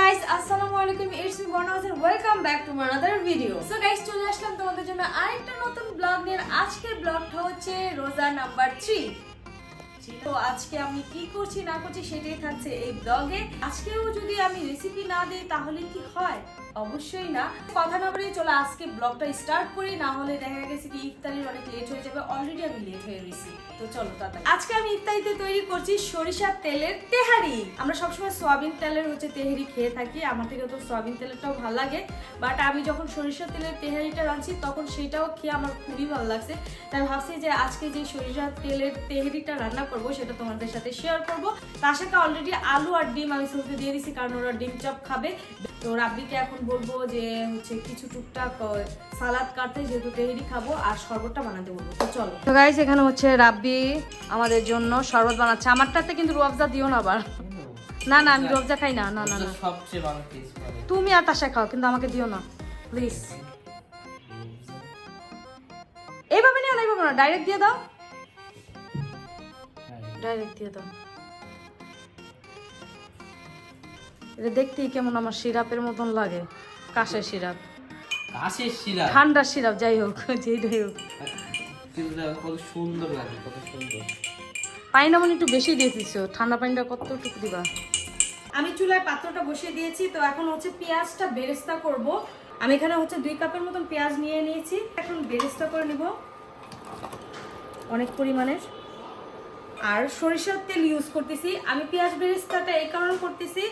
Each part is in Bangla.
guys, assalamualaikum. It's me Bonaz and welcome back to another video. So guys, চলে আসলাম তোমাদের জন্য আরেকটা নতুন ব্লগ নিয়ে। আজকের ব্লগটা হচ্ছে রোজা নাম্বার 3। তো আজকে আমি কি করছি না করছি সেটাই থাকছে এই ব্লগে। আজকেও যদি আমি রেসিপি না দেই তাহলে কি হয়? অবশ্যই না। কথা না বলে চলো আজকে ব্লগটা স্টার্ট করি, না হলে দেখা গেছে কি ইফতারির অনেক লেট হয়ে যাবে। অলরেডি আমি লেট হয়ে গেছি, তো চলো তাড়াতাড়ি। আজকে আমি ইফতারিতে তৈরি করছি সরিষার তেলের তেহারি। আমরা সবসময় সয়াবিন তেলের তেহারি খেয়ে থাকি, আমার থেকে তো সয়াবিন তেলেরটাও ভালো লাগে, বাট আমি যখন সরিষার তেলের তেহারিটা রাঁধছি তখন সেটাও খেয়ে আমার খুবই ভালো লাগছে। তাই ভাবছি যে আজকে যে সরিষার তেলের তেহারিটা রান্না করবো সেটা তোমাদের সাথে শেয়ার করবো। তার সাথে অলরেডি আলু আর ডিম আমি সবজি দিয়ে দিছি, কারণ ওরা ডিম চপ খাবে। তো রাব্বিকে এখন বলবো যে কিছু টুকটাক সালাদ কাটতে, যেহেতু তেহারি খাবো, আর শরবতটা বানাতে বলবো। তো চলো। তো গাইস, এখানে রাব্বি আমাদের জন্য শরবত বানাচ্ছে। আমারটাতে কিন্তু রুয়াবজা দিও না আবার। না না, আমি রুয়াবজা খাই না। না না না, সবচেয়ে ভালো টেস্ট পাবে তুমি আর তাসা খাও, কিন্তু আমাকে দিও না প্লিজ। এইভাবে নিও না, এইভাবে না, ডাইরেক্ট দিয়ে দাও, ডাইরেক্ট দিয়ে দাও। এটা দেখতেই কেমন আমার সিরাপের মতন লাগে, কাশের সিরাপ। কাশের সিরাপ, ঠান্ডার সিরাপ, যাই হোক যেটাই হোক, কিন্তু কত সুন্দর লাগে, কত সুন্দর। পানিটা মানে একটু বেশি দিয়ে দিছো, ঠান্ডা পানিটা কতটুকু দিবা? আমি চুলায় পাত্রটা বসিয়ে দিয়েছি। তো এখন পেঁয়াজটা বেরেস্তা করব। আমি এখানে 2 কাপের মতন পেঁয়াজ নিয়ে নিয়েছি। এখন বেরেস্তা করে নিব অনেক পরিমাণের। আর সরিষার তেল ইউজ করতেছি আমি। পেঁয়াজ বেরেস্তাটা এই কারণে করতেছি,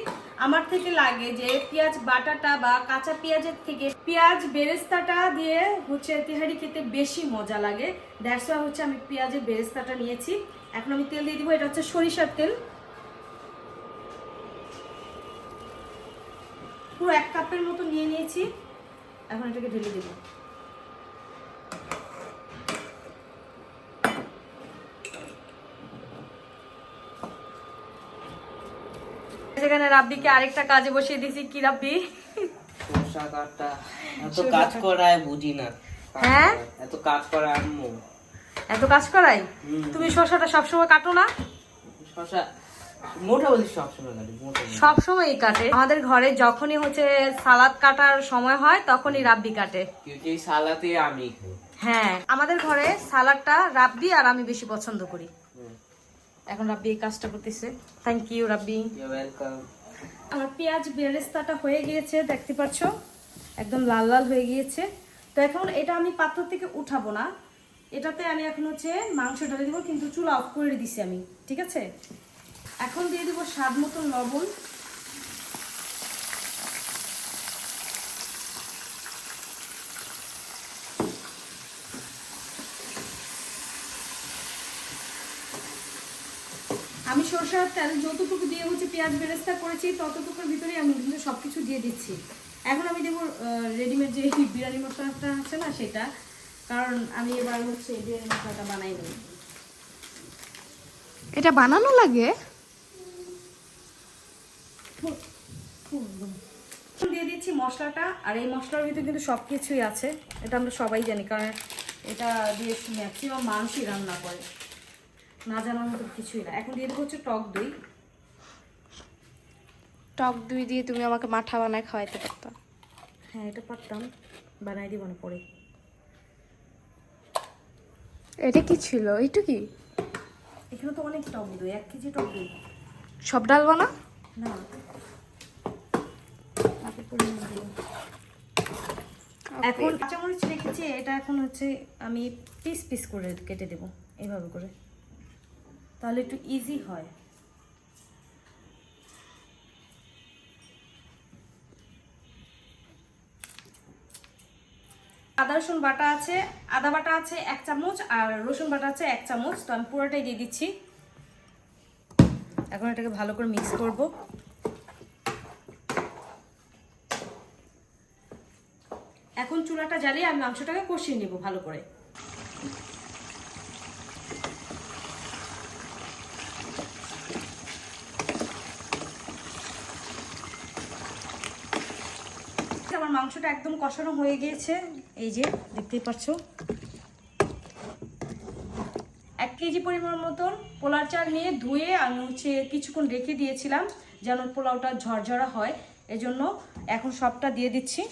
আমার থেকে লাগে যে পেঁয়াজ বাটাটা বা কাঁচা পেঁয়াজের থেকে পেঁয়াজ বেরেস্তাটা দিয়ে তেহারি খেতে বেশি মজা লাগে। দ্যাটস ওয়াই আমি পেঁয়াজের বেরেস্তাটা নিয়েছি। এখন আমি তেল দিয়ে দিব, এটা সরিষার তেল। পুরো 1 কাপের মতো নিয়ে নিয়েছি। এখন এটাকে ঢেলে দেব। সেখানে রাব্বিকে আরেকটা কাজে বসিয়ে দিয়েছি। কি রাব্বি? শসা কাটা। এত কাজ করায় বুঝি না। হ্যাঁ, এত কাজ করা আম্মু। এত কাজ করাই? তুমি শসাটা সবসময় কাটো না? শসা মোটা বলি সবসময় কাটি, মোটা সবসময়ই কাটে। আমাদের ঘরে যখনই সালাদ কাটার সময় হয় তখনই রাব্বি কাটে। কিন্তু এই সালাতে আমি খাই। হ্যাঁ, আমাদের ঘরে সালাদটা রাব্বি আর আমি বেশি পছন্দ করি। এখন রাব্বি এই কাজটা করতেছে। Thank you Rabbi. You welcome. আমার পেঁয়াজ বেরেস্তাটা হয়ে গিয়েছে, দেখতে পাচ্ছ একদম লাল লাল হয়ে গিয়েছে। তো এখন এটা আমি পাত্র থেকে উঠাবো না, এটাতে আমি এখন মাংস ঢেলে দিব, কিন্তু চুলা অফ করে দিছি আমি, ঠিক আছে? এখন দিয়ে দিব স্বাদ মতো লবণ। আমি সরষের তেল যতটুকু দিয়ে পেঁয়াজ বেরেস্তা করেছি ততটুকুর ভিতরে আমি কিন্তু সবকিছু দিয়ে দিচ্ছি। এখন আমি দেবো রেডিমেড যে বিরিয়ানি মশলাটা আছে না সেটা, কারণ আমি এবার বিরিয়ানি মশলাটা বানাই নিই। এটা বানানো লাগে? দিয়ে দিচ্ছি মশলাটা। আর এই মশলার ভিতরে কিন্তু সবকিছুই আছে, এটা আমরা সবাই জানি, কারণ এটা দিয়ে ম্যাক্সিমাম মানুষই রান্না করে, না জানার মতো কিছুই না। এখন দিয়ে দেবো টক দই। টক দই দিয়ে তুমি আমাকে মাঠা বানায় খাওয়াইতে পারতা। হ্যাঁ, এটা পারতাম, বানাই দিব না পরে। এটা কি ছিল? এইটু কি? এখানে তো অনেক টক দই, 1 কেজি টক দই। সব ডালবা না? না, এখন কাঁচামরিচ রেখেছি, এটা এখন আমি পিস পিস করে কেটে দেব এইভাবে করে, তাহলে একটু ইজি হয়। আদা রসুন বাটা আছে, আদা বাটা আছে 1 চামচ, আর রসুন বাটা আছে 1 চামচ। তো আমি পুরোটাই দিয়ে দিচ্ছি। এখন এটাকে ভালো করে মিক্স করব। এখন চুলাটা জ্বালিয়ে আমি মাংসটাকে কষিয়ে নেব ভালো করে। আমার মাংসটা একদম কষানো হয়ে গিয়েছে, এই যে দেখতেই পাচ্ছ। 1 কেজি পরিমাণ মতন পোলার চাল নিয়ে ধুয়ে আমি কিছুক্ষণ রেখে দিয়েছিলাম যেন পোলাওটা ঝরঝরা হয়। এজন্য এখন সবটা দিয়ে দিচ্ছি।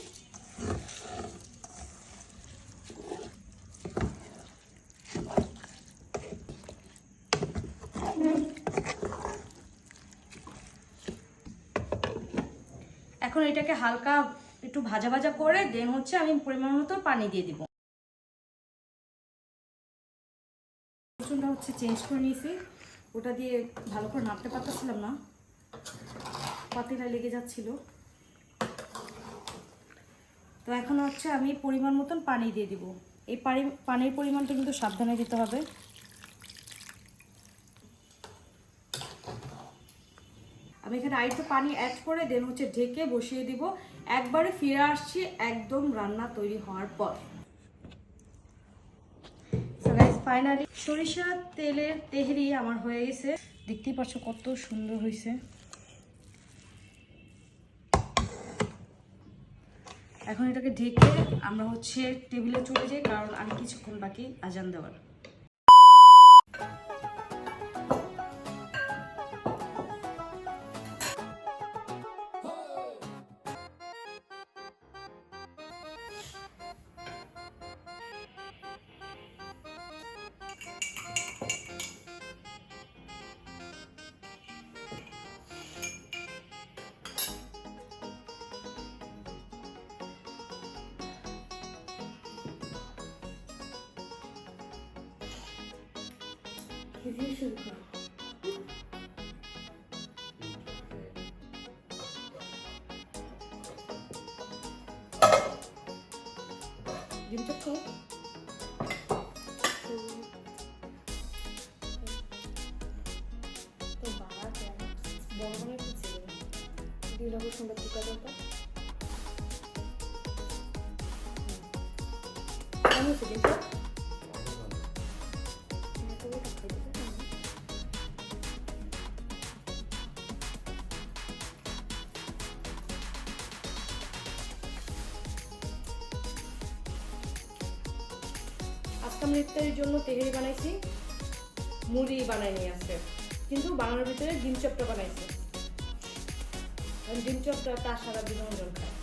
এখন এটাকে হালকা একটু ভাজা ভাজা করে দেন হচ্ছে আমি পরিমাণ মতো পানি দিয়ে দিব। রসুনটা হচ্ছে চেঞ্জ করে নিয়েছি, ওটা দিয়ে ভালো করে নাড়তে পারতেছিলাম না, পাতিটা লেগে যাচ্ছিল। তো এখন হচ্ছে আমি পরিমাণ মতন পানি দিয়ে দিব। এই পানির পরিমাণটা কিন্তু সাবধানে দিতে হবে। আমি এখানে আরেকটু পানি অ্যাড করে দেন হচ্ছে ঢেকে বসিয়ে দিব। একবারে ফিরে আসছি একদম রান্না তৈরি হওয়ার পর। সো গাইস ফাইনালি সরিষার তেলের তেহরি আমার হয়ে গেছে, দেখতেই পাচ্ছ কত সুন্দর হয়েছে। এখন এটাকে ঢেকে আমরা হচ্ছে টেবিলে চলে যাই, কারণ আর কিছুক্ষণ বাকি আজান দেওয়ার। ডিমটা খাও। তো বাবা কেন বড় মনে হচ্ছে দিলা খুব সুন্দর টুকা দাও। কেমন হচ্ছে ডিমটা? আজকে আমরা ইফতারের জন্য তেহেরি বানাইছি, মুড়ি বানাইনি আজকে, কিন্তু বাংলার ভিতরে ডিম চপটা বানাইছি। ডিম চপটা তার সারা বিনোদন খায়।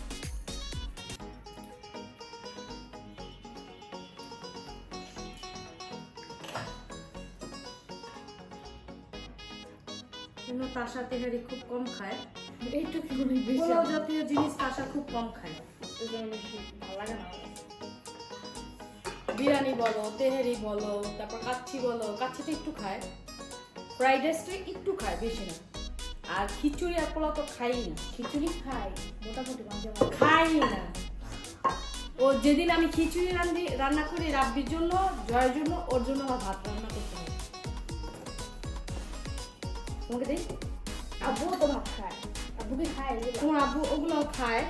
কিন্তু তাসা তেহারি খুব কম খায়, এইটুকু পোলাও জাতীয় জিনিস তাসা খুব কম খায়। ভালো লাগে না। বিরিয়ানি বলো, তেহারি বলো, তারপর কাচ্চি বলো, কাচ্চিটা একটু খায়, ফ্রাইড রাইসটা একটু খায়, বেশি না। আর খিচুড়ি আর পোলাও তো খাই না। খিচুড়ি খাই মোটামুটি, খাই না। ও যেদিন আমি খিচুড়ি রান্না করি রাব্বির জন্য, জয়ের জন্য, ওর জন্য আমার ভাত রান্না করতে হয়। তোমাকে দেই? আব্বুও তো ভাত খায়, আব্বুকে খায়, তোমার আব্বু ওগুলোও খায়,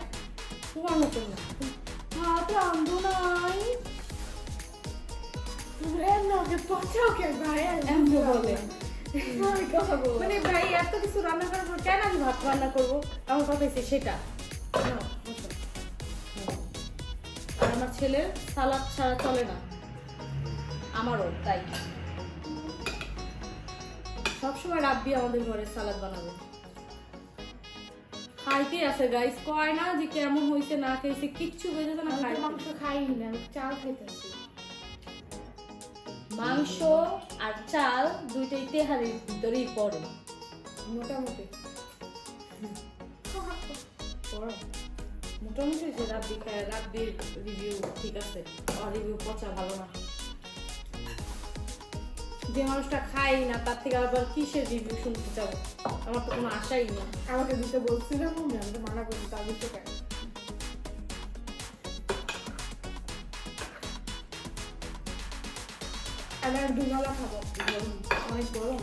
তোমার মতো না। ভাত রান্ধো নাই মানে ভাই এত কিছু রান্না করার পর কেন আমি ভাত রান্না করবো? আমার কথা হচ্ছে সেটা। আর আমার ছেলের সালাদ ছাড়া চলে না, আমারও তাই। সবসময় রাব্বি আমাদের ঘরে সালাদ বানাবে। খাইতে আছে গাইস, কয় না যে কেমন হয়েছে না খেয়েছে, কিচ্ছু বোঝে না। মাংস খাই না, চাল খাইতেছি। মাংস আর চাল দুইটাই তেহারির ভিতরেই পড়ে মোটামুটি। মোটামুটি যে রাব্বি খায়, রাব্বির রিভিউ ঠিক আছে, আর রিভিউ পচা ভালো না। যে মানুষটা খাই না তার থেকে আবার কিসের রিভিউ শুনতে চাবো? আমার তো কোনো আশাই না। আমাকে দিতে বলছিলাম, আমি তো মানা করছি, তা দিতে কেন? আমি আর দুবেলা খাবো, অনেক গরম।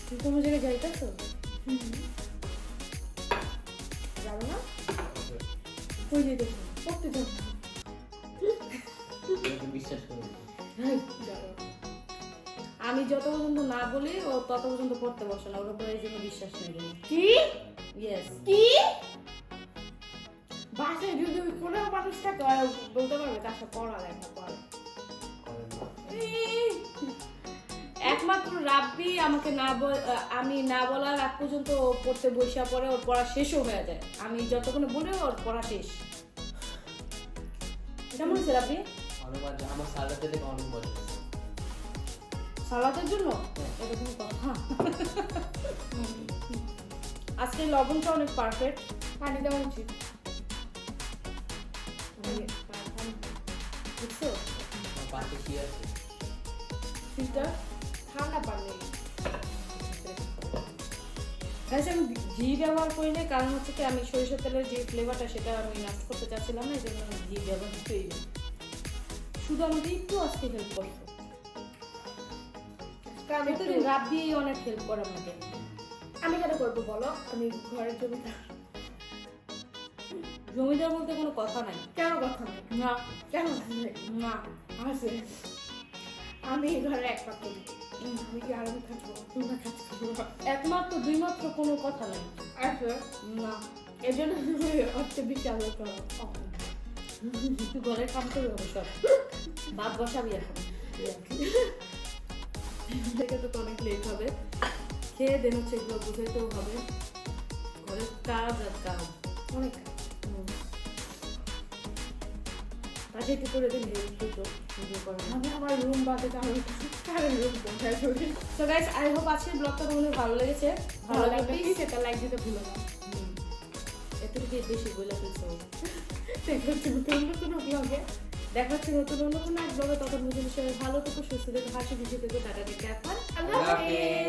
তুমি কোনো জায়গায় যাইতেছো? যাবো না? কই যেতেছো? পড়তে যাবো। আমি যত পর্যন্ত না বলি ও তত পর্যন্ত পড়তে বসে না, ওর উপরে এই জন্য বিশ্বাস নেই। কি? ইয়েস। কি? বাসায় যদি কোনো মানুষ থাকে বলতে পারবে তার সাথে পড়ালেখা করে। এক একমাত্র রাব্বি আমাকে আমি না বলার আগ পর্যন্ত ও পড়তে বসে পড়ে, ওর পড়া শেষও হয়ে যায়। আমি যতক্ষণে বলি ওর পড়া শেষ। কেমন হয়েছে রাব্বি? অনেক মজা, আমার সালাতে থেকে অনেক মজা হয়েছে। সালাদের জন্য এটা কোনো কথা? আজকে লবণটা অনেক পারফেক্ট। পানি দেওয়া উচিত, বুঝছো? আমার পাশে কি আছে? ফিল্টার ঠান্ডা পানি। গাইস আমি ঘি ব্যবহার করি না, কারণ হচ্ছে কি আমি সরিষার তেলের যে ফ্লেভারটা সেটা আমি নষ্ট করতে চাচ্ছিলাম না, এই জন্য আমি ঘি ব্যবহার করি না। শুধু আমাকে একটু আজকে হেল্প করতো, কারণ রাব্বি অনেক হেল্প করে আমাকে। আমি কেন করবো বলো? আমি ঘরের জমিদার বলতে কোনো কথা নাই। কেন কথা নাই? না কেন না আছে, আমি ঘরে একমাত্র, আমি কি আরামে থাকবো? তোমরা কাজ করবো একমাত্র, দুই মাত্র কোনো কথা নাই। আছে না, এই জন্য হচ্ছে বেশি আলো করো। ঘরে কাম করবে অবশ্য, ভাত বসাবি এখন। দেখে তো অনেক লেট হবে, খেয়ে দেন হচ্ছে এগুলো বুঝাইতেও হবে। ঘরের কাজ আর কাজ অনেক কাজ। পাশে একটু করে দিন, আমি আমার রুম বাদে রুম কোথায় চলি। সো গাইস আই হোপ আজকের ব্লগটা তোমাদের ভালো লেগেছে। ভালো লাগলে প্লিজ একটা লাইক দিতে ভুলো না। এতটুকু বেশি বলে ফেলছো। দেখা হচ্ছে নতুন ব্লগে, দেখা হচ্ছে নতুন অন্য কোনো এক ব্লগে। তখন বুঝে সবাই ভালো থেকো, সুস্থ থেকো, হাসি খুশি থেকো। টাটা, টেক কেয়ার, আল্লাহ হাফেজ।